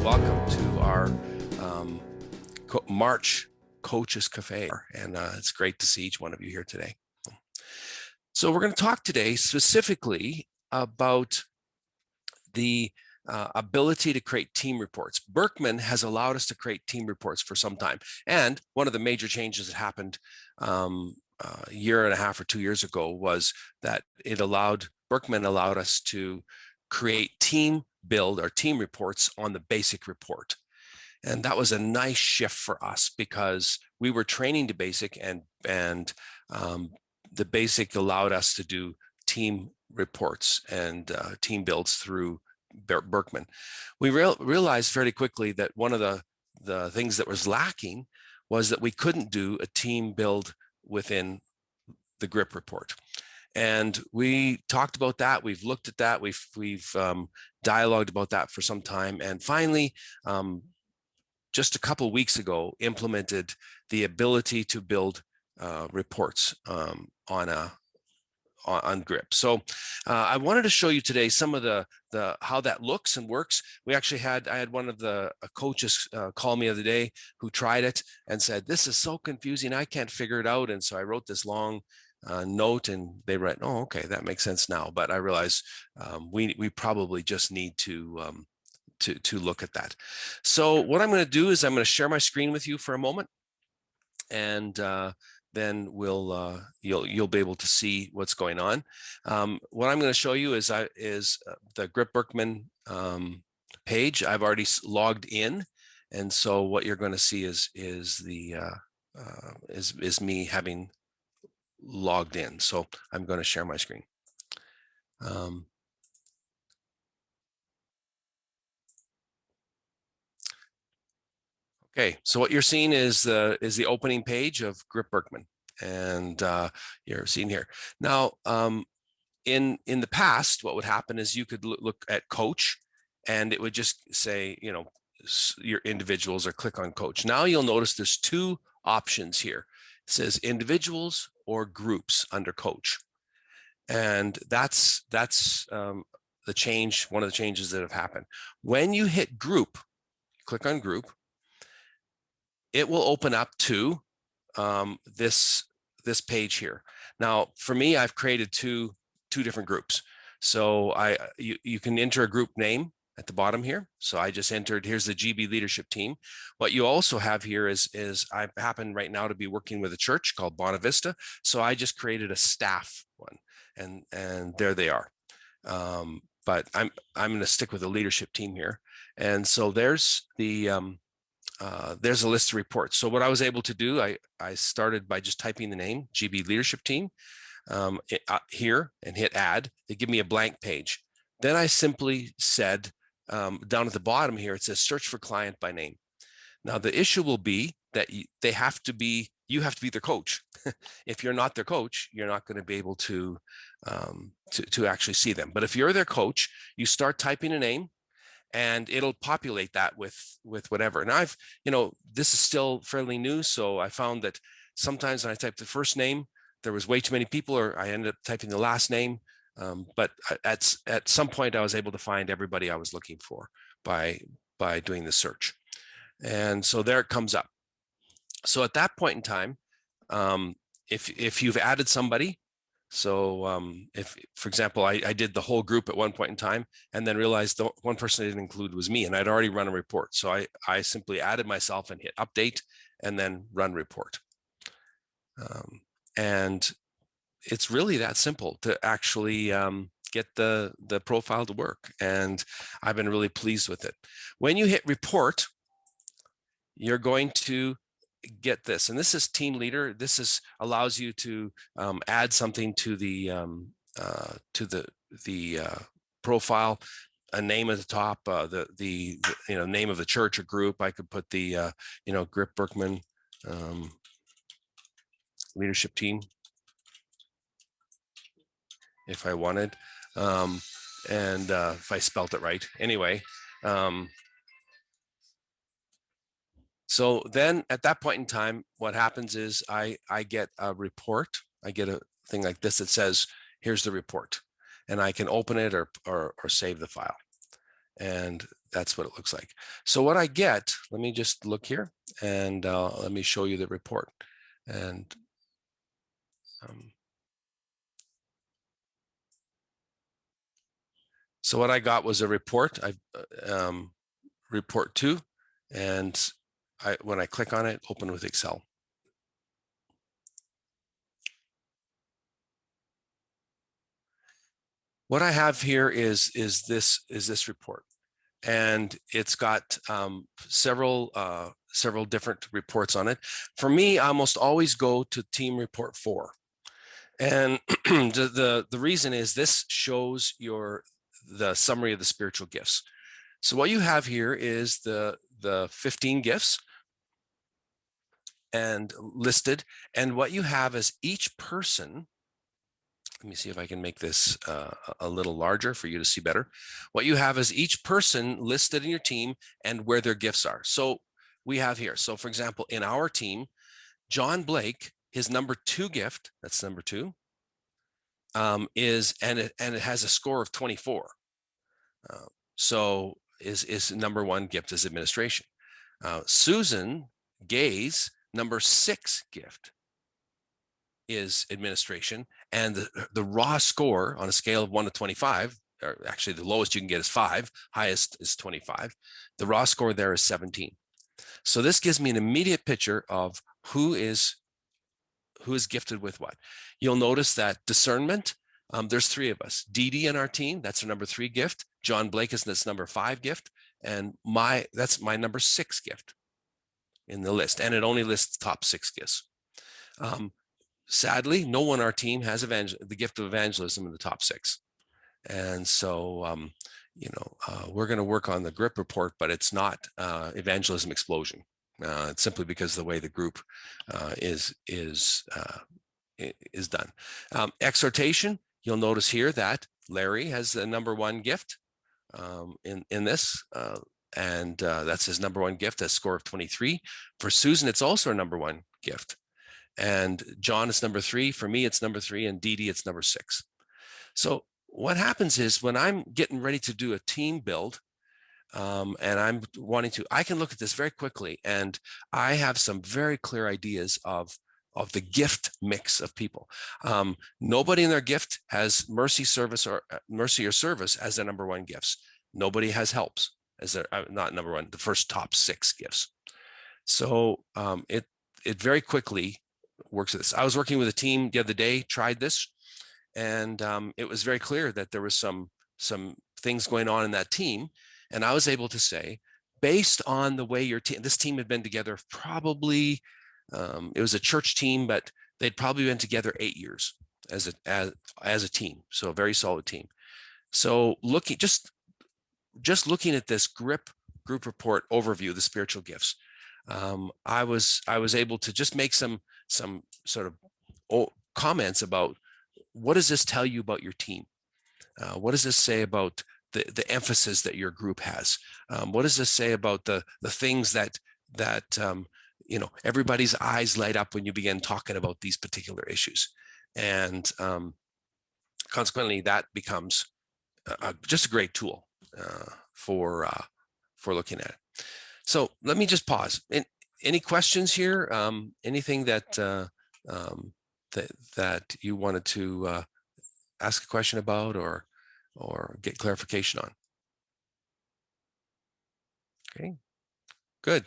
welcome to our March Coaches Cafe, and it's great to see each one of you here today. So we're going to talk today specifically about the ability to create team reports. Birkman has allowed us to create team reports for some time, and one of the major changes that happened a year and a half or 2 years ago was that Birkman allowed us to create team build or team reports on the basic report. And that was a nice shift for us because we were training to basic, and the basic allowed us to do team reports and team builds through Birkman. We realized fairly quickly that one of the things that was lacking was that we couldn't do a team build within the GRIP report. And we talked about that. We've looked at that. We've dialogued about that for some time. And finally, just a couple of weeks ago, implemented the ability to build reports on GRIP. So I wanted to show you today some of the how that looks and works. I had one of the coaches call me the other day who tried it and said, "This is so confusing. I can't figure it out." And so I wrote this long note, and they read, "Oh, okay, that makes sense now." But I realized we probably just need to look at that. So what I'm going to do is I'm going to share my screen with you for a moment, and then you'll be able to see what's going on. What I'm going to show you is the GRIP-Birkman page. I've already logged in, and so what you're going to see is me having logged in. So I'm going to share my screen. Okay, so what you're seeing is the opening page of GRIP-Birkman, and you're seeing here. Now, in the past, what would happen is you could look at coach, and it would just say, your individuals, or click on coach. Now you'll notice there's two options here. It says individuals or groups under coach, and that's the change. One of the changes that have happened. When you hit group, click on group, it will open up to this page here. Now, for me, I've created two different groups. So you can enter a group name at the bottom here. So I just entered, here's the GB leadership team. What you also have here is I happen right now to be working with a church called Bonavista. So I just created a staff one, and there they are. But I'm going to stick with the leadership team here. And so there's a list of reports. So what I was able to do, I started by just typing the name, GB leadership team, here, and hit add. They give me a blank page. Then I simply said, down at the bottom here, it says search for client by name. Now the issue will be that you have to be their coach. If you're not their coach, you're not going to be able to actually see them. But if you're their coach, you start typing a name, and it'll populate that with whatever. And this is still fairly new, so I found that sometimes when I typed the first name, there was way too many people, or I ended up typing the last name. But at some point, I was able to find everybody I was looking for by doing the search. And so there it comes up. So at that point in time, if you've added somebody, so if, for example, I did the whole group at one point in time, and then realized the one person I didn't include was me, and I'd already run a report. So I simply added myself and hit update, and then run report. And it's really that simple to actually get the profile to work. And I've been really pleased with it. When you hit report, you're going to get this, and this is team leader. This allows you to add something to the profile, a name at the top, the name of the church or group. I could put the GRIP-Birkman leadership team if I wanted, and if I spelt it right. Anyway. So then at that point in time, what happens is I get a report. I get a thing like this that says, here's the report, and I can open it or save the file. And that's what it looks like. So what I get, let me just look here, and let me show you the report. And so what I got was a report, report 2, and when I click on it, open with Excel. What I have here is this report, and it's got several different reports on it. For me, I almost always go to team report 4, and the reason is this shows the summary of the spiritual gifts. So what you have here is the 15 gifts and listed, and what you have is each person. Let me see if I can make this a little larger for you to see better. What you have is each person listed in your team and where their gifts are. So we have here, so for example, in our team, John Blake, his number 2 gift, that's number 2, is, and it has a score of 24. So is number 1 gift is administration. Susan Gay's number 6 gift is administration, and the raw score on a scale of 1 to 25, or actually the lowest you can get is 5, highest is 25. The raw score there is 17. So this gives me an immediate picture of who is gifted with what. You'll notice that discernment, there's 3 of us. Dee Dee in our team, that's her number 3 gift. John Blake is this number 5 gift, and that's my number 6 gift in the list, and it only lists top 6 gifts. Sadly, no one on our team has the gift of evangelism in the top 6. And so, we're going to work on the GRIP report, but it's not evangelism explosion. It's simply because of the way the group is done. Exhortation, you'll notice here that Larry has the number 1 gift in this, and that's his number 1 gift, a score of 23. For Susan, it's also a number 1 gift. And John is number 3. For me, it's number 3, and Dee Dee, it's number 6. So what happens is when I'm getting ready to do a team build, and I'm wanting to, I can look at this very quickly, and I have some very clear ideas of the gift mix of people. Nobody in their gift has mercy or service as their number 1 gifts. Nobody has helps as their not number 1, the first top 6 gifts. So it very quickly works with this. I was working with a team the other day, tried this, and it was very clear that there was some things going on in that team. And I was able to say, based on the way this team had been together, probably it was a church team, but they'd probably been together 8 years as a team. So a very solid team. So just looking at this group report overview, the spiritual gifts, I was able to just make some sort of comments about, what does this tell you about your team? What does this say about the emphasis that your group has? What does this say about the things that everybody's eyes light up when you begin talking about these particular issues? And consequently, that becomes just a great tool for looking at it. So let me just pause. Any questions here? Anything that that you wanted to ask a question about or get clarification on? Okay, good.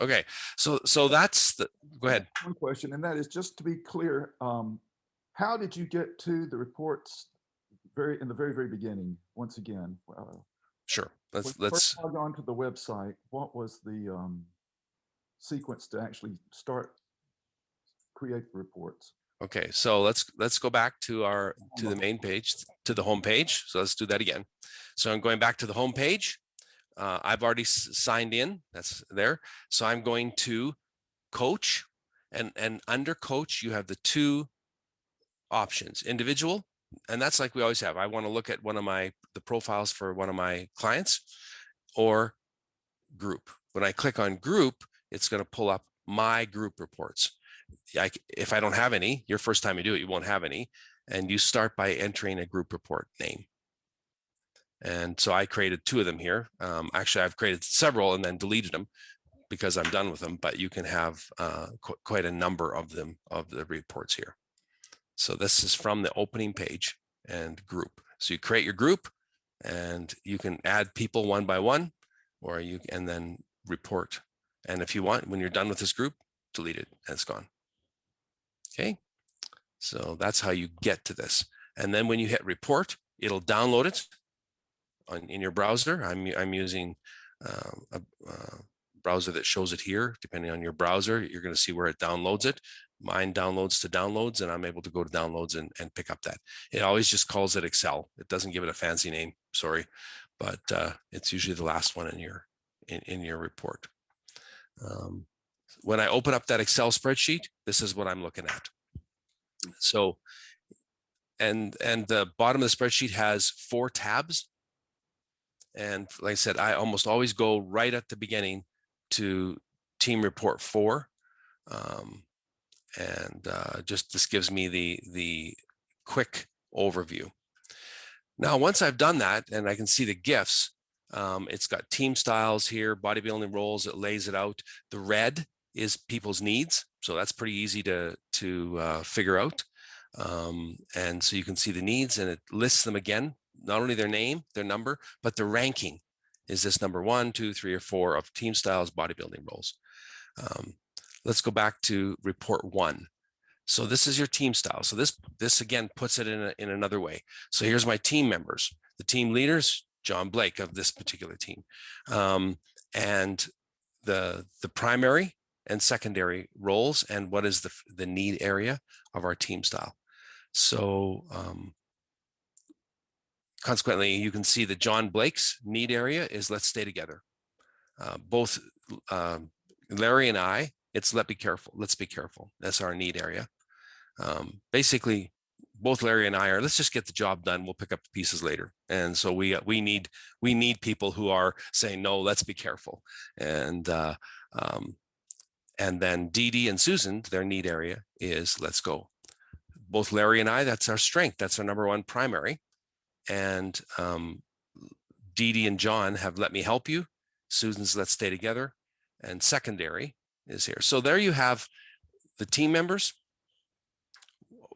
Okay, so that's go ahead. One question, and that is, just to be clear, how did you get to the reports in the very beginning? Once again, sure. Let's first log on to the website. What was the sequence to actually create the reports? Okay, so let's go back to the main page, to the home page. So let's do that again. So I'm going back to the home page. I've already signed in. That's there. So I'm going to coach, and under coach you have the 2 options: individual, and that's like we always have. I want to look at the profiles for one of my clients, or group. When I click on group, it's going to pull up my group reports. If I don't have any, your first time you do it, you won't have any, and you start by entering a group report name. And so I created 2 of them here. Actually, I've created several and then deleted them because I'm done with them, but you can have quite a number of them, of the reports here. So this is from the opening page and group. So you create your group and you can add people one by one, or and then report. And if you want, when you're done with this group, delete it and it's gone. Okay. So that's how you get to this. And then when you hit report, it'll download it in your browser. I'm using a browser that shows it here. Depending on your browser, you're going to see where it downloads it. Mine downloads to downloads, and I'm able to go to downloads and pick up that. It always just calls it Excel. It doesn't give it a fancy name, sorry, but it's usually the last one in your report. When I open up that Excel spreadsheet, this is what I'm looking at. So, and the bottom of the spreadsheet has 4 tabs. And like I said, I almost always go right at the beginning to team report 4. Just this gives me the quick overview. Now, once I've done that and I can see the GIFs, it's got team styles here, bodybuilding roles, it lays it out. The red is people's needs. So that's pretty easy to figure out. And so you can see the needs and it lists them again, not only their name, their number, but the ranking. Is this number 1, 2, 3, or 4 of team styles, bodybuilding roles? Let's go back to report 1. So this is your team style. So this again puts it in another way. So here's my team members. The team leaders, John Blake of this particular team, and the primary and secondary roles, and what is the need area of our team style. So consequently, you can see that John Blake's need area is let's stay together. Both Larry and I, it's let's be careful. That's our need area. Basically, both Larry and I are let's just get the job done. We'll pick up the pieces later. And so we need people who are saying no. Let's be careful. And then Dee Dee and Susan, their need area is let's go. Both Larry and I, that's our strength. That's our number 1 primary. And Dee Dee and John have let me help you. Susan's let's stay together. And secondary is here. So there you have the team members,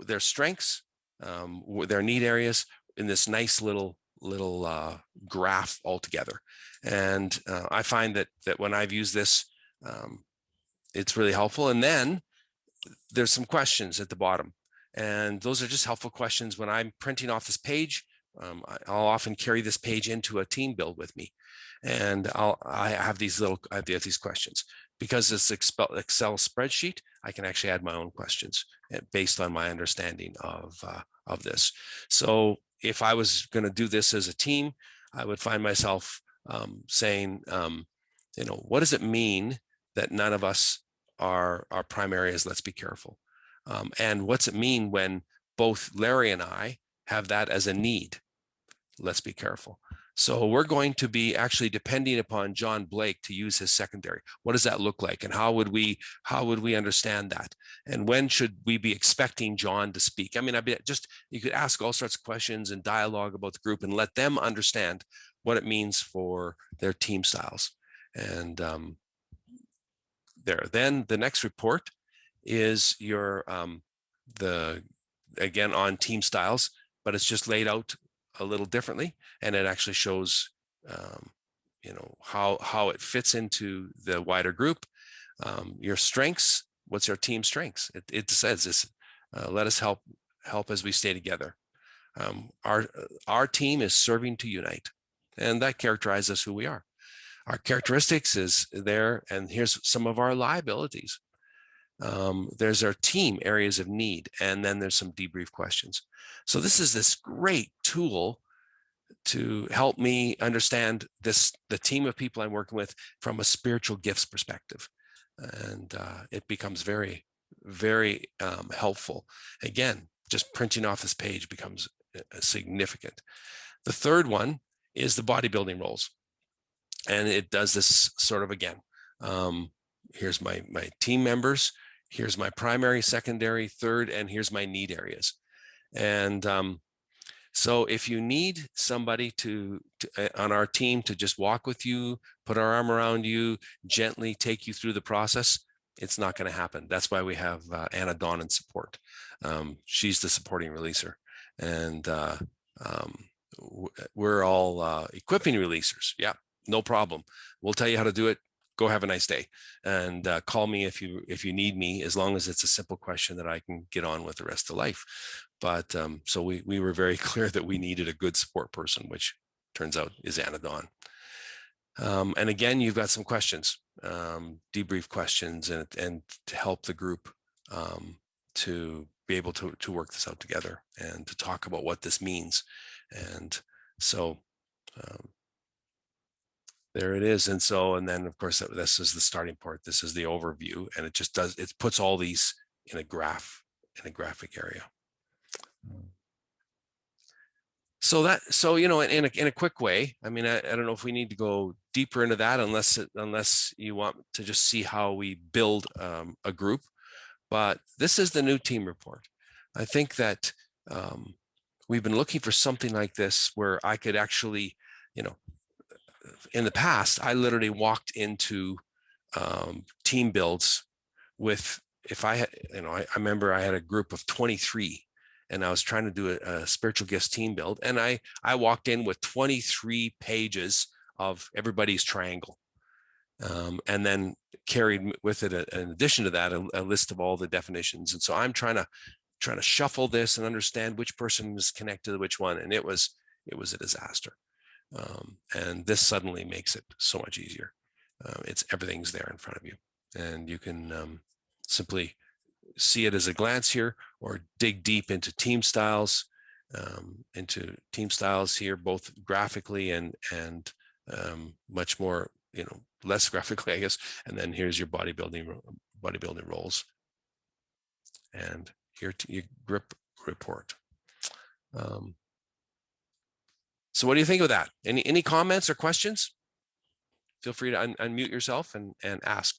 their strengths, their need areas in this nice little graph altogether. And I find that when I've used this, it's really helpful. And then there's some questions at the bottom. And those are just helpful questions. When I'm printing off this page, I'll often carry this page into a team build with me. And I have these questions. Because it's Excel spreadsheet, I can actually add my own questions based on my understanding of this. So if I was going to do this as a team, I would find myself saying, what does it mean that none of us are primary as let's be careful? And what's it mean when both Larry and I have that as a need? Let's be careful. So we're going to be actually depending upon John Blake to use his secondary. What does that look like? And how would we understand that? And when should we be expecting John to speak? I mean, you could ask all sorts of questions and dialogue about the group and let them understand what it means for their team styles. And then the next report is your again on team styles, but it's just laid out a little differently, and it actually shows how it fits into the wider group. Your strengths, what's your team strengths? It says this, let us help as we stay together. Our team is serving to unite, and that characterizes who we are. Our characteristics is there, and here's some of our liabilities. There's our team areas of need, and then there's some debrief questions. So this is this great tool to help me understand the team of people I'm working with from a spiritual gifts perspective. And it becomes very, very helpful. Again, just printing off this page becomes significant. The third one is the bodybuilding roles. And it does this sort of again. Here's my team members. Here's my primary, secondary, third, and here's my need areas. And So if you need somebody on our team to just walk with you, put our arm around you, gently take you through the process, it's not going to happen. That's why we have Anna Dawn in support. She's the supporting releaser, and we're all equipping releasers. Yeah, no problem. We'll tell you how to do it. Go have a nice day, and call me if you need me, as long as it's a simple question that I can get on with the rest of life. But so we were very clear that we needed a good support person, which turns out is Anna Dawn. And again, you've got some questions, debrief questions, and to help the group to be able to work this out together and to talk about what this means. And so there it is. And then of course, this is the starting part. This is the overview, and it puts all these in a graphic area. So in a quick way, I mean, I don't know if we need to go deeper into that, unless you want to just see how we build a group. But this is the new team report. I think that we've been looking for something like this where I could actually, in the past, I literally walked into team builds with, if I had, I remember I had a group of 23 and I was trying to do a spiritual gifts team build. And I walked in with 23 pages of everybody's triangle. And then carried with it, in addition to that, a list of all the definitions. And so I'm trying to shuffle this and understand which person is connected to which one. And it was a disaster. And this suddenly makes it so much easier. Everything's there in front of you, and you can simply see it as a glance here, or dig deep into team styles here, both graphically and much more, less graphically, I guess. And then here's your bodybuilding roles, and here to your grip report. So what do you think of that? Any comments or questions? Feel free to unmute yourself and ask.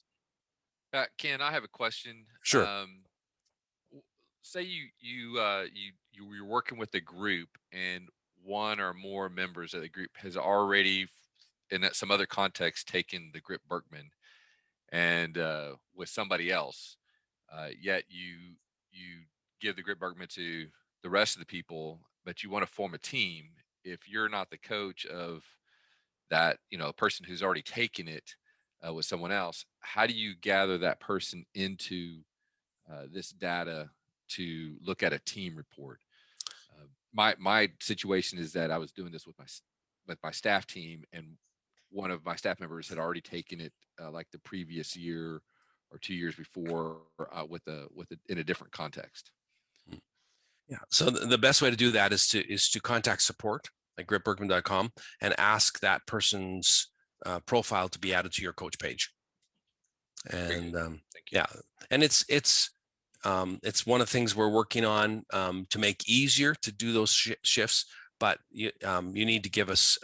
Ken, I have a question. Sure. Say you're working with a group, and one or more members of the group has already, in some other context, taken the GRIP-Birkman, and with somebody else, yet you give the GRIP-Birkman to the rest of the people, but you want to form a team. If you're not the coach of that, person who's already taken it with someone else, how do you gather that person into this data to look at a team report? My situation is that I was doing this with my staff team, and one of my staff members had already taken it like the previous year or 2 years before in a different context. Yeah. So the best way to do that is to contact support at gripbirkman.com and ask that person's profile to be added to your coach page. And yeah, and it's one of the things we're working on to make easier to do those shifts. But you need to give us,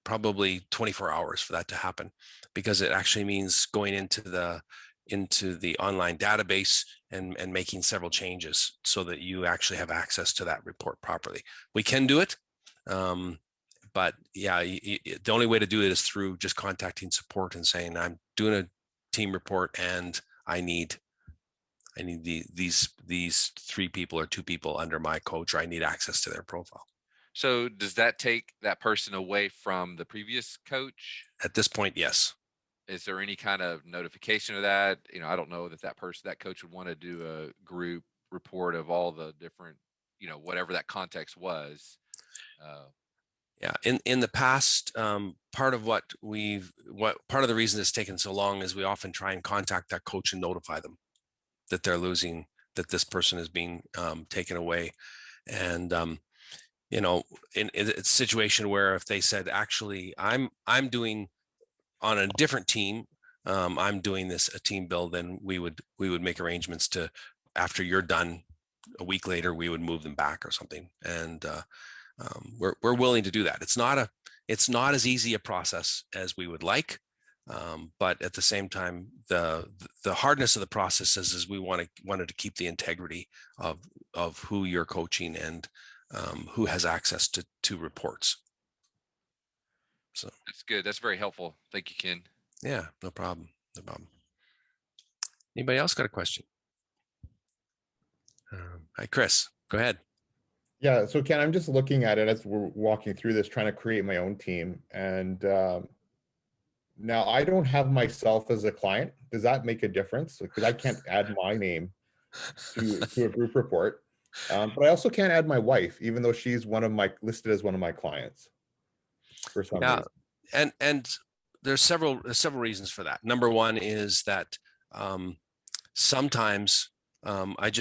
probably 24 hours for that to happen, because it actually means going into the online database and making several changes so that you actually have access to that report properly. We can do it, but yeah, the only way to do it is through just contacting support and saying, I'm doing a team report and I need these 3 people or 2 people under my coach, or I need access to their profile. So does that take that person away from the previous coach? At this point, yes. Is there any kind of notification of that? I don't know that coach would want to do a group report of all the different, whatever that context was. Yeah, in the past, part of the reason it's taken so long is we often try and contact that coach and notify them that they're losing, that this person is being taken away. And in a situation where if they said, actually, I'm doing on a different team, I'm doing a team build, then we would make arrangements to, after you're done a week later, we would move them back or something. And we're willing to do that. It's not as easy a process as we would like, but at the same time, the hardness of the process is we wanted to keep the integrity of who you're coaching, and who has access to reports. So That's good. That's very helpful. Thank you, Ken. yeah, no problem. No problem. Anybody else got a question? Hi, Chris. Go ahead. Yeah, so Ken, I'm just looking at it as we're walking through this, trying to create my own team. And now I don't have myself as a client. Does that make a difference? Because I can't add my name to a group report. But I also can't add my wife, even though she's listed as one of my clients for some Yeah, reason. and there's several reasons for that. Number one is that sometimes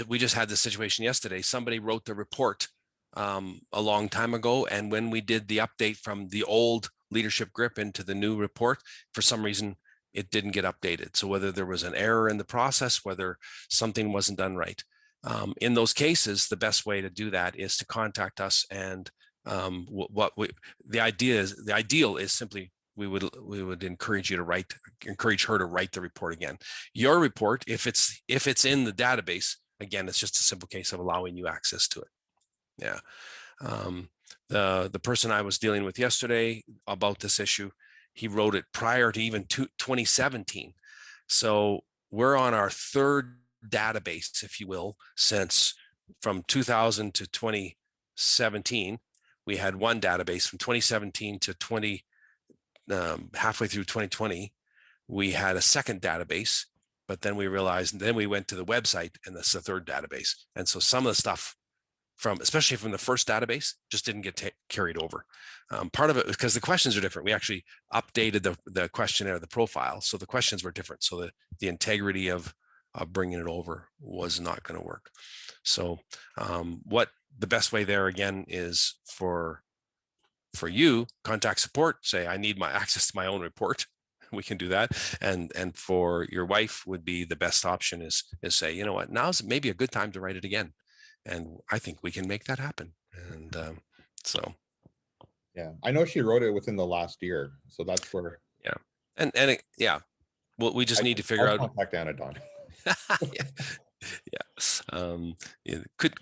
we just had this situation yesterday. Somebody wrote the report a long time ago, and when we did the update from the old leadership grip into the new report, for some reason it didn't get updated. So whether there was an error in the process, whether something wasn't done right, in those cases, the best way to do that is to contact us. And the ideal is simply we would encourage her to write the report again. Your report, if it's in the database, again, it's just a simple case of allowing you access to it. Yeah. The person I was dealing with yesterday about this issue, he wrote it prior to even 2017. So we're on our third database, if you will, since from 2000 to 2017. We had one database from 2017 to halfway through 2020. We had a second database, but then we realized, and then we went to the website, and that's the third database. And so some of the stuff especially from the first database, just didn't get carried over. Part of it was because the questions are different. We actually updated the questionnaire, the profile, so the questions were different. So the integrity of bringing it over was not going to work. So what the best way there again is for you, contact support, say, I need my access to my own report. We can do that. And for your wife would be the best option is say, you know what, now's maybe a good time to write it again. And I think we can make that happen. And so. Yeah, I know she wrote it within the last year. So that's where. Yeah. Yeah. Well, we just need to figure out. Contact Anna Don. Yeah. It could,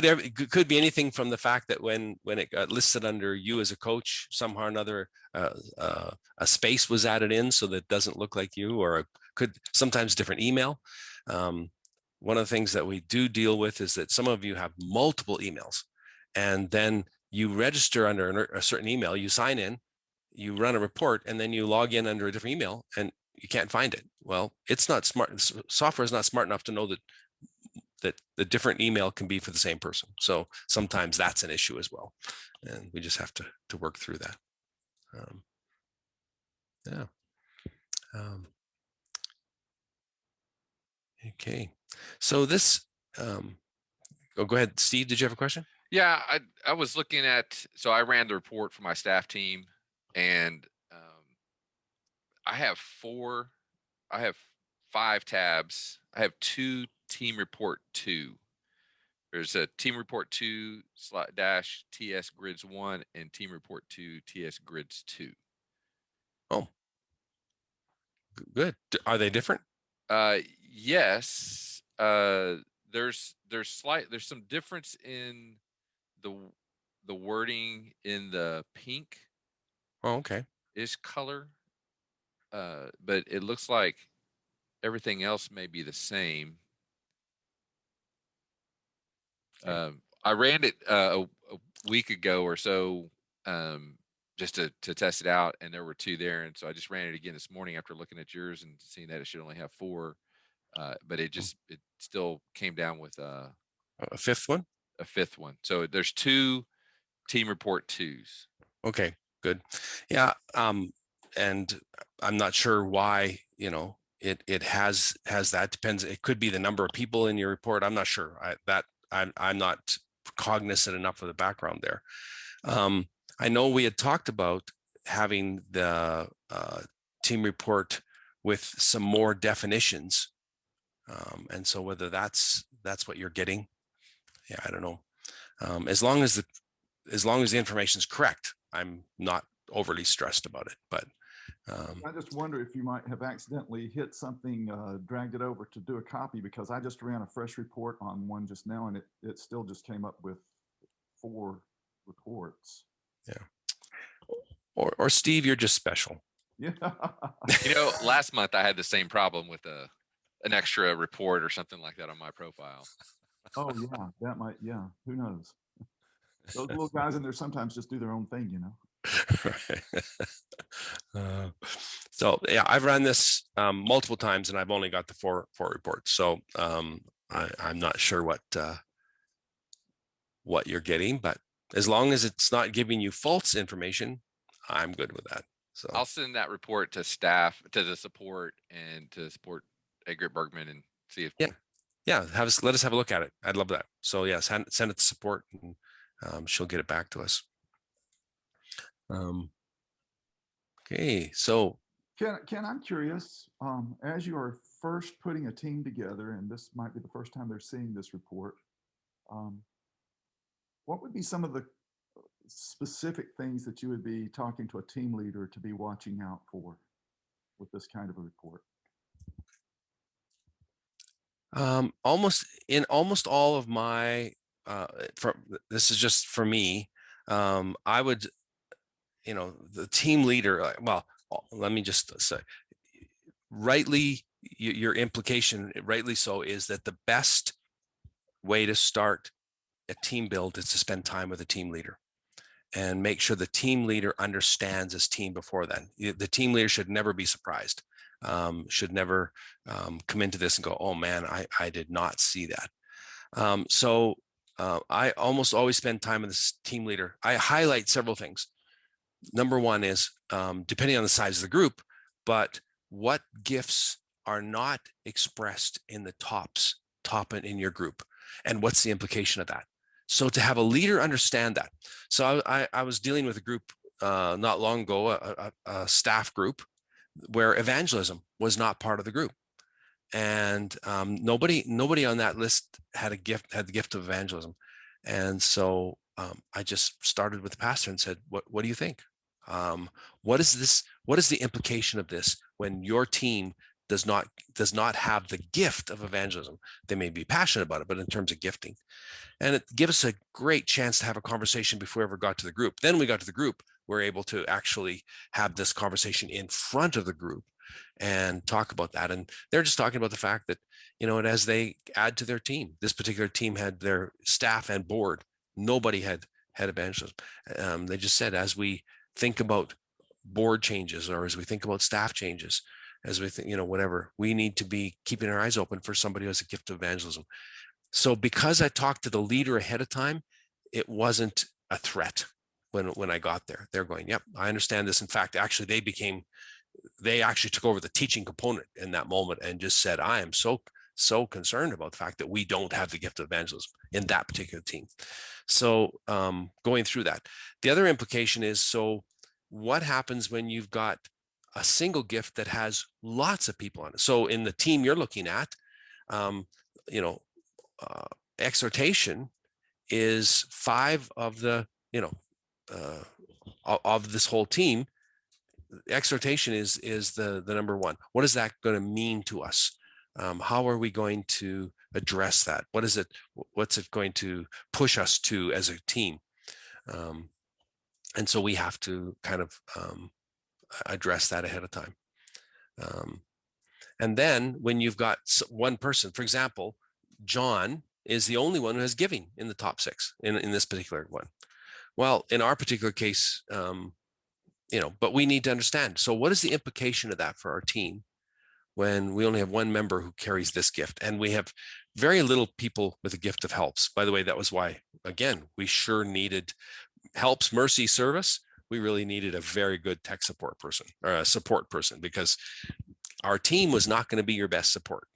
it could be anything from the fact that when it got listed under you as a coach, somehow or another, a space was added in so that it doesn't look like you, or could sometimes different email. One of the things that we do deal with is that some of you have multiple emails, and then you register under a certain email, you sign in, you run a report, and then you log in under a different email and you can't find it. Well, it's not smart. Software is not smart enough to know that the different email can be for the same person. So sometimes that's an issue as well. And we just have to work through that. Yeah. Okay. So this, go ahead, Steve, did you have a question? Yeah, I was looking at, so I ran the report for my staff team, and I have 5 tabs. I have 2 team report 2. There's a team report 2 / TS grids 1 and team report 2 TS grids 2. Oh, good. Are they different? Yes. There's some difference in the wording in the pink. Oh, okay. Ish color. But it looks like everything else may be the same. Okay. I ran it a week ago or so, just to test it out, and there were 2 there, and so I just ran it again this morning after looking at yours and seeing that it should only have 4. But it still came down with A fifth one? a 5th one. So there's 2 team report 2s. Okay, good. Yeah. And I'm not sure why, it has that. Depends. It could be the number of people in your report. I'm not sure. I'm not cognizant enough of the background there. I know we had talked about having the team report with some more definitions. And so whether that's what you're getting, yeah, I don't know. As long as the information is correct, I'm not overly stressed about it. But I just wonder if you might have accidentally hit something, dragged it over to do a copy, because I just ran a fresh report on one just now, and it still just came up with 4 reports. Or Steve, you're just special. Yeah. You know, last month I had the same problem with an extra report or something like that on my profile. Oh yeah, that might, yeah, who knows? Those little guys in there sometimes just do their own thing, you know? Uh, so yeah, I've run this multiple times and I've only got the four reports. So I'm not sure what you're getting, but as long as it's not giving you false information, I'm good with that. So I'll send that report to staff, to the support, and to support at GRIP-Birkman and see if yeah, let us have a look at it. I'd love that. So yeah, send it to support and she'll get it back to us. Okay, so Ken, I'm curious, as you are first putting a team together, and this might be the first time they're seeing this report, what would be some of the specific things that you would be talking to a team leader to be watching out for with this kind of a report? almost all of my this is just for me, I would, the team leader, let me just say, rightly, your implication, rightly so, is that the best way to start a team build is to spend time with a team leader and make sure the team leader understands his team before then. The team leader should never be surprised, should never come into this and go, oh man, I did not see that. So I almost always spend time with this team leader. I highlight several things. Number one is, depending on the size of the group, but what gifts are not expressed in the top in your group, and what's the implication of that? So to have a leader understand that. So I was dealing with a group not long ago, a staff group, where evangelism was not part of the group, and nobody on that list had the gift of evangelism. And so I just started with the pastor and said, what do you think? What is this? What is the implication of this when your team does not have the gift of evangelism? They may be passionate about it, but in terms of gifting, and it gives us a great chance to have a conversation before we ever got to the group. Then we got to the group, we're able to actually have this conversation in front of the group and talk about that. And they're just talking about the fact that, and as they add to their team, this particular team had their staff and board, nobody had evangelism. They just said, as we think about board changes, or as we think about staff changes, as we think, whatever, we need to be keeping our eyes open for somebody who has a gift of evangelism. So because I talked to the leader ahead of time, it wasn't a threat when I got there. They're going, yep, I understand this. In fact, actually, they actually took over the teaching component in that moment and just said, I am so concerned about the fact that we don't have the gift of evangelism in that particular team. So going through that. The other implication is, so what happens when you've got a single gift that has lots of people on it? So in the team you're looking at, exhortation is 5 of the, of this whole team. Exhortation is the number one. What is that going to mean to us? How are we going to address that? What's it going to push us to as a team? And so we have to kind of address that ahead of time. And then when you've got one person, for example, John is the only one who has giving in the top 6 in this particular one. Well, in our particular case, but we need to understand. So what is the implication of that for our team when we only have one member who carries this gift, and we have very little people with a gift of helps? By the way, that was why, again, we sure needed helps, mercy, service. We really needed a very good tech support person, or a support person, because our team was not going to be your best support.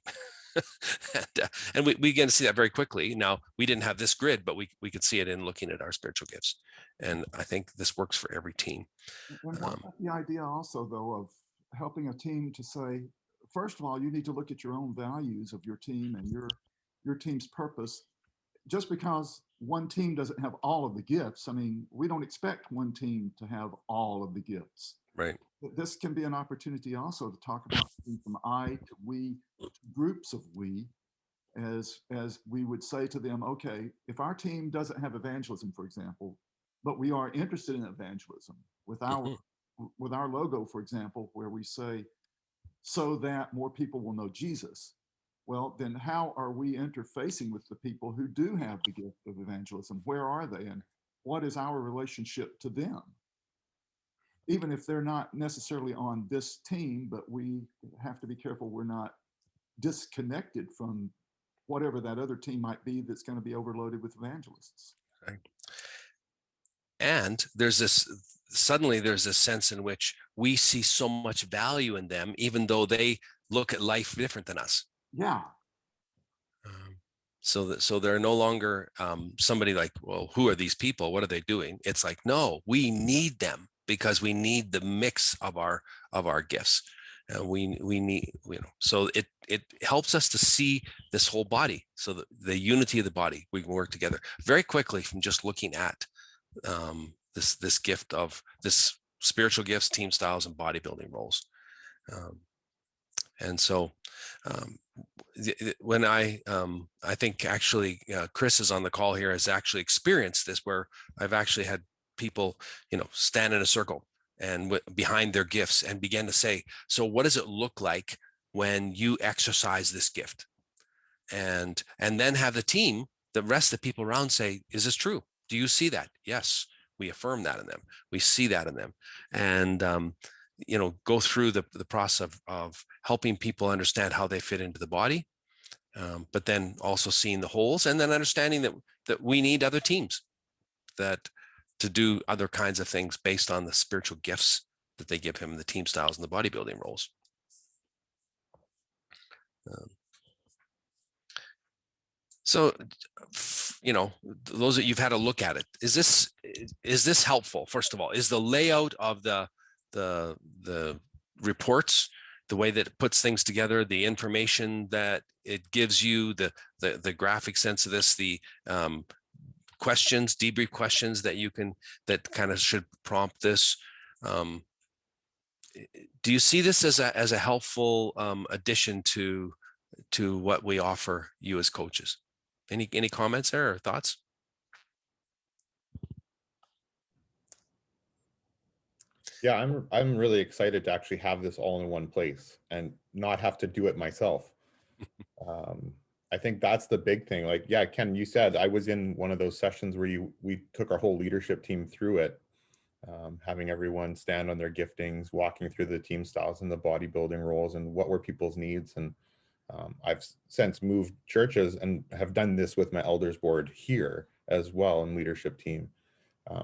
and we began to see that very quickly. Now, we didn't have this grid, but we could see it in looking at our spiritual gifts. And I think this works for every team. And what about the idea also, though, of helping a team to say, first of all, you need to look at your own values of your team and your team's purpose. Just because one team doesn't have all of the gifts, I mean, we don't expect one team to have all of the gifts. Right. This can be an opportunity also to talk about from I to we, to groups of we, as we would say to them, okay, if our team doesn't have evangelism, for example, but we are interested in evangelism with Mhm. our logo, for example, where we say, so that more people will know Jesus. Well, then how are we interfacing with the people who do have the gift of evangelism? Where are they? And what is our relationship to them? Even if they're not necessarily on this team, but we have to be careful we're not disconnected from whatever that other team might be that's going to be overloaded with evangelists. Right. And suddenly there's this sense in which we see so much value in them, even though they look at life different than us. Yeah. So they're no longer somebody like, well, who are these people? What are they doing? It's like, no, we need them because we need the mix of our gifts. We need, so it helps us to see this whole body. So the unity of the body, we can work together very quickly from just looking at this gift of this spiritual gifts, team styles, and bodybuilding roles. And so when I think actually Chris is on the call here, has actually experienced this, where I've actually had people, stand in a circle and behind their gifts and begin to say, so what does it look like when you exercise this gift? And then have the team, the rest of the people around say, is this true? Do you see that? Yes, we affirm that in them. We see that in them. And go through the process of helping people understand how they fit into the body, but then also seeing the wholes, and then understanding that we need other teams to do other kinds of things based on the spiritual gifts that they give him, the team styles and the bodybuilding roles. So, those that you've had a look at it, is this helpful? First of all, is the layout of the reports, the way that it puts things together, the information that it gives you, the graphic sense of this, the questions, debrief questions that kind of should prompt this. Do you see this as a helpful addition to what we offer you as coaches? Any comments there or thoughts? Yeah, I'm really excited to actually have this all in one place and not have to do it myself. I think that's the big thing. Like, yeah, Ken, you said I was in one of those sessions where we took our whole leadership team through it, having everyone stand on their giftings, walking through the team styles and the bodybuilding roles and what were people's needs. And I've since moved churches and have done this with my elders board here as well and leadership team.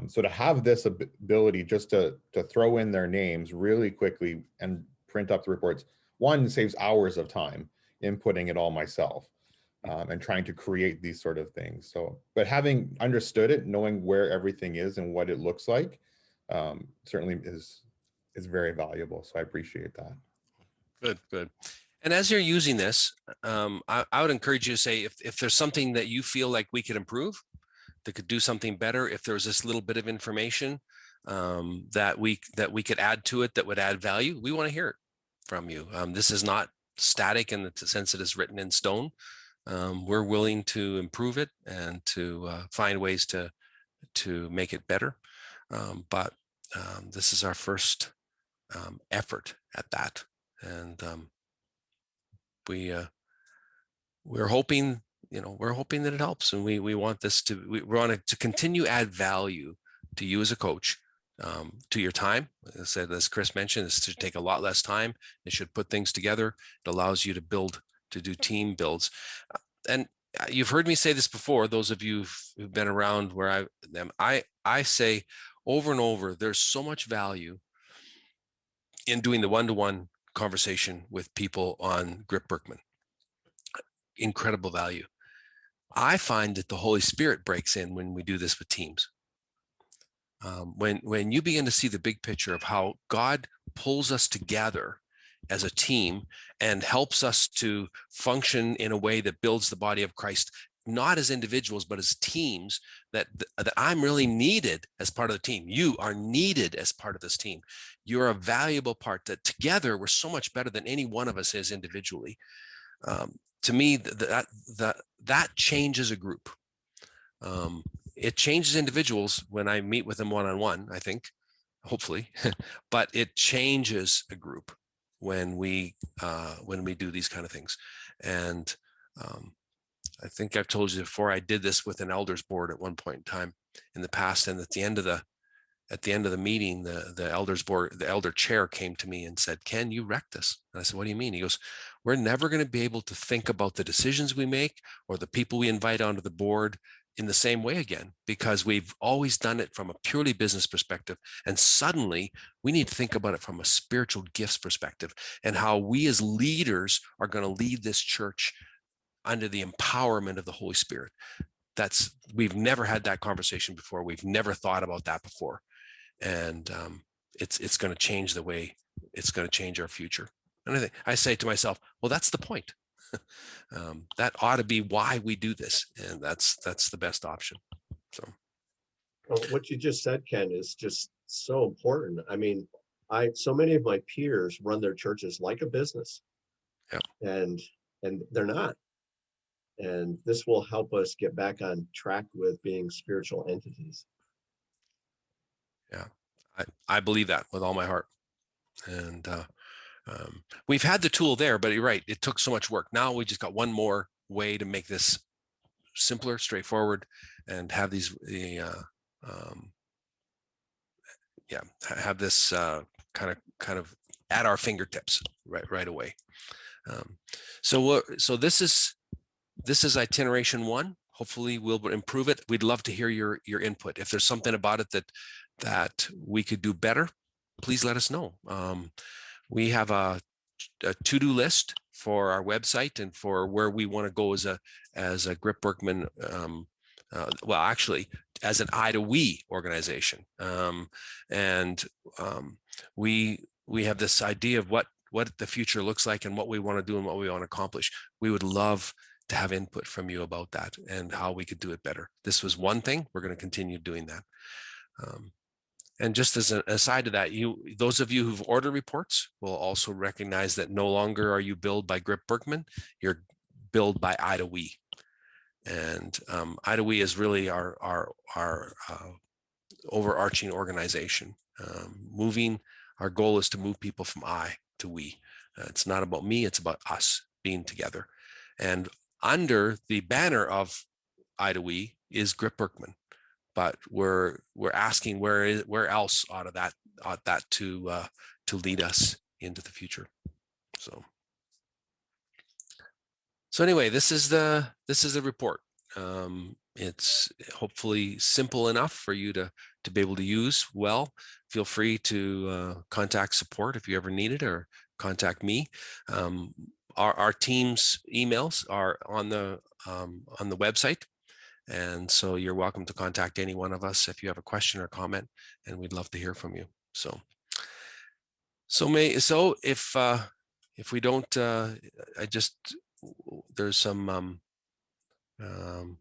So to have this ability just to throw in their names really quickly and print up the reports, one, saves hours of time inputting it all myself and trying to create these sort of things. So, but having understood it, knowing where everything is and what it looks like, certainly is very valuable. So I appreciate that. Good. And as you're using this, I would encourage you to say, if there's something that you feel like we could improve, that could do something better, if there's this little bit of information that we could add to it that would add value, we want to hear it from you. This is not static in the sense that it's written in stone. We're willing to improve it and to find ways to make it better. But this is our first effort at that, and we're hoping that it helps, and we want this we want it to continue to add value to you as a coach, to your time. As I said, as Chris mentioned, this should take a lot less time. It should put things together. It allows you to do team builds. And you've heard me say this before, those of you who've been around where I say over and over, there's so much value in doing the one-to-one conversation with people on GRIP-Birkman. Incredible value. I find that the Holy Spirit breaks in when we do this with teams. When you begin to see the big picture of how God pulls us together as a team and helps us to function in a way that builds the body of Christ, not as individuals, but as teams, that I'm really needed as part of the team. You are needed as part of this team. You're a valuable part, that together we're so much better than any one of us is individually. to me, that changes a group. It changes individuals when I meet with them one-on-one, I think, hopefully, but it changes a group when we do these kind of things. And I think I've told you before, I did this with an elders board at one point in time in the past. And at the end of the meeting, the elders board, the elder chair came to me and said, "Ken, you wrecked this." And I said, "What do you mean?" He goes, "We're never going to be able to think about the decisions we make or the people we invite onto the board in the same way again, because we've always done it from a purely business perspective. And suddenly we need to think about it from a spiritual gifts perspective and how we as leaders are going to lead this church under the empowerment of the Holy Spirit." We've never had that conversation before. We've never thought about that before. And it's going to change the way, it's going to change our future. And I say to myself, well, that's the point. That ought to be why we do this. And that's the best option. So. Well, what you just said, Ken, is just so important. I mean, so many of my peers run their churches like a business. Yeah. And they're not. And this will help us get back on track with being spiritual entities. Yeah, I believe that with all my heart. And we've had the tool there, but you're right, it took so much work. Now we just got one more way to make this simpler, straightforward, and have these have this kind of at our fingertips right away. So this is itineration 1. Hopefully we'll improve it. We'd love to hear your input. If there's something about it that we could do better, please let us know. We have a to-do list for our website and for where we want to go as a GRIP-Birkman, well, actually, as an I-to-we organization. We have this idea of what the future looks like and what we want to do and what we want to accomplish. We would love to have input from you about that and how we could do it better. This was one thing. We're going to continue doing that. And just as an aside to that, those of you who've ordered reports will also recognize that no longer are you billed by GRIP-Birkman, you're billed by I-to-we. And I-to-we is really our overarching organization. Our goal is to move people from I to we. It's not about me, it's about us being together. And under the banner of I-to-we is GRIP-Birkman. But we're asking where else ought that to lead us into the future. So anyway, this is the report. It's hopefully simple enough for you to be able to use well. Feel free to contact support if you ever need it, or contact me. Our team's emails are on the website. And so you're welcome to contact any one of us if you have a question or comment, and we'd love to hear from you. So if we don't, there's some, I'm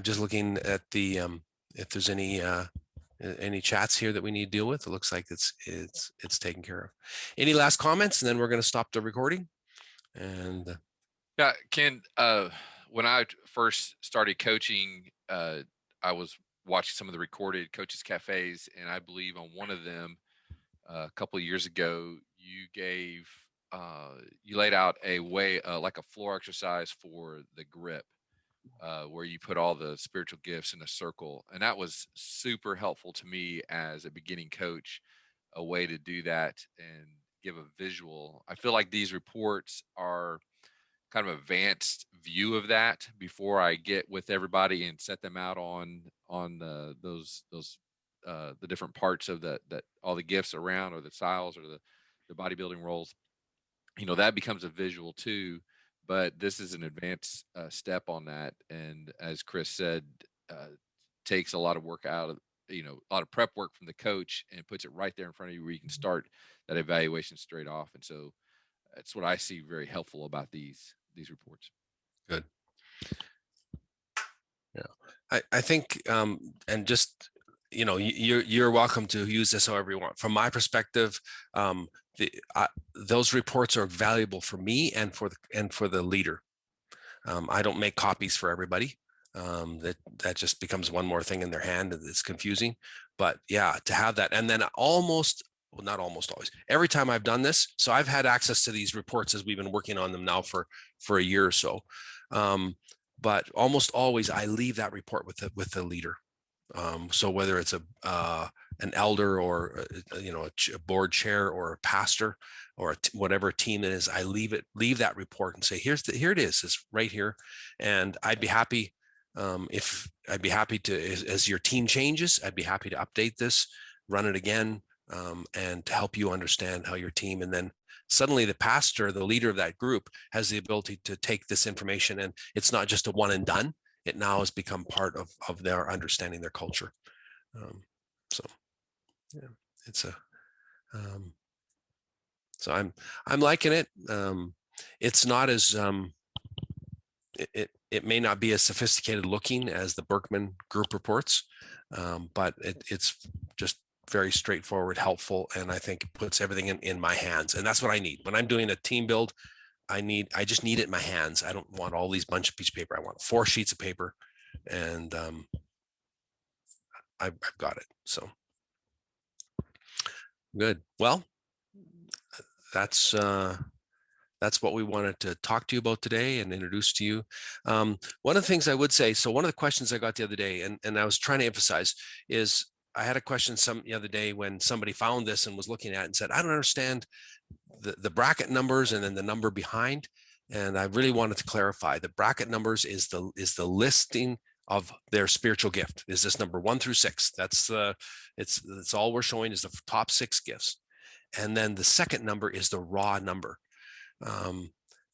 just looking at the, if there's any chats here that we need to deal with. It looks like it's taken care of. Any last comments? And then we're going to stop the recording. And yeah, Ken, when I first started coaching, I was watching some of the recorded Coaches Cafes, and I believe on one of them a couple of years ago, you laid out a way, like a floor exercise for the grip, where you put all the spiritual gifts in a circle. And that was super helpful to me as a beginning coach, a way to do that and give a visual. I feel like these reports are kind of advanced view of that before I get with everybody and set them out on those the different parts of that all the gifts around, or the styles, or the bodybuilding roles. That becomes a visual too, but this is an advanced step on that. And as Chris said, takes a lot of work out of, a lot of prep work from the coach, and puts it right there in front of you where you can start that evaluation straight off. And so that's what I see very helpful about these reports. Good. Yeah, I think, and just, you're welcome to use this however you want. From my perspective, those reports are valuable for me and for the leader. I don't make copies for everybody. That just becomes one more thing in their hand, and it's confusing. But yeah, to have that, and then not almost always, every time I've done this, so I've had access to these reports as we've been working on them now for a year or so. But almost always I leave that report with the leader. So whether it's an elder or a board chair or a pastor or whatever team it is, I leave that report and say, here it is, it's right here. And I'd be happy to, as your team changes, I'd be happy to update this, run it again, and to help you understand how your team, and then suddenly the pastor, the leader of that group, has the ability to take this information, and it's not just a one and done. It now has become part of their understanding their culture. So yeah, it's so I'm liking it. It's not as it may not be as sophisticated looking as the Birkman group reports, but it's just very straightforward, helpful, and I think it puts everything in my hands. And that's what I need when I'm doing a team build. I just need it in my hands. I don't want all these bunch of pieces of paper. I want 4 sheets of paper, and I've got it. So good. Well, that's what we wanted to talk to you about today and introduce to you. One of the things I would say, so one of the questions I got the other day, and I was trying to emphasize, is I had a question the other day when somebody found this and was looking at it and said, I don't understand the bracket numbers and then the number behind. And I really wanted to clarify, the bracket numbers is the listing of their spiritual gift. Is this number 1 through 6? That's it's all we're showing is the top 6 gifts. And then the second number is the raw number.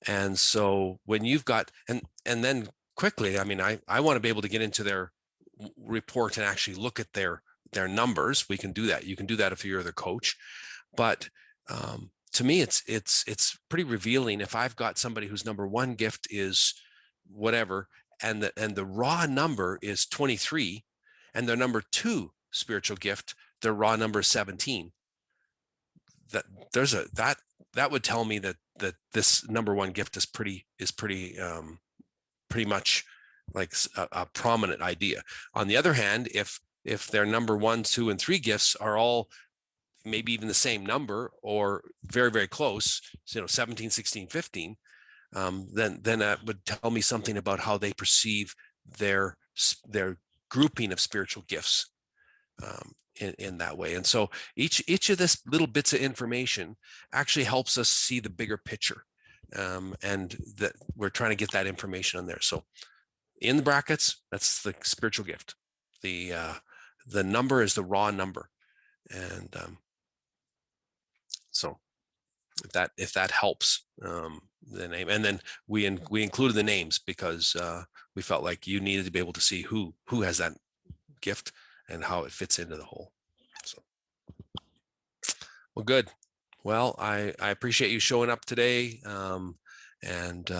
And so when you've got, and then quickly, I mean, I want to be able to get into their report and actually look at their numbers. We can do that. You can do that if you're the coach. But to me, it's pretty revealing if I've got somebody whose number 1 gift is whatever, and the raw number is 23, and their number 2 spiritual gift, their raw number is 17. That would tell me that this number 1 gift is pretty much like a prominent idea. On the other hand, if their number 1, 2, and 3 gifts are all maybe even the same number or very, very close, 17, 16, 15, then that would tell me something about how they perceive their grouping of spiritual gifts in that way. And so each of this little bits of information actually helps us see the bigger picture, and that we're trying to get that information on there. So in the brackets, that's the spiritual gift. The number is the raw number, and so if that helps, the name, and then we included the names because we felt like you needed to be able to see who has that gift and how it fits into the whole. So, well, good. Well, I appreciate you showing up today, and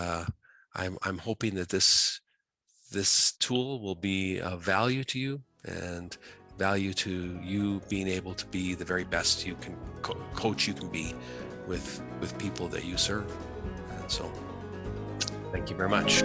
I'm hoping that this tool will be of value to you and value to you being able to be the very best you can coach you can be with people that you serve. And so, thank you very much.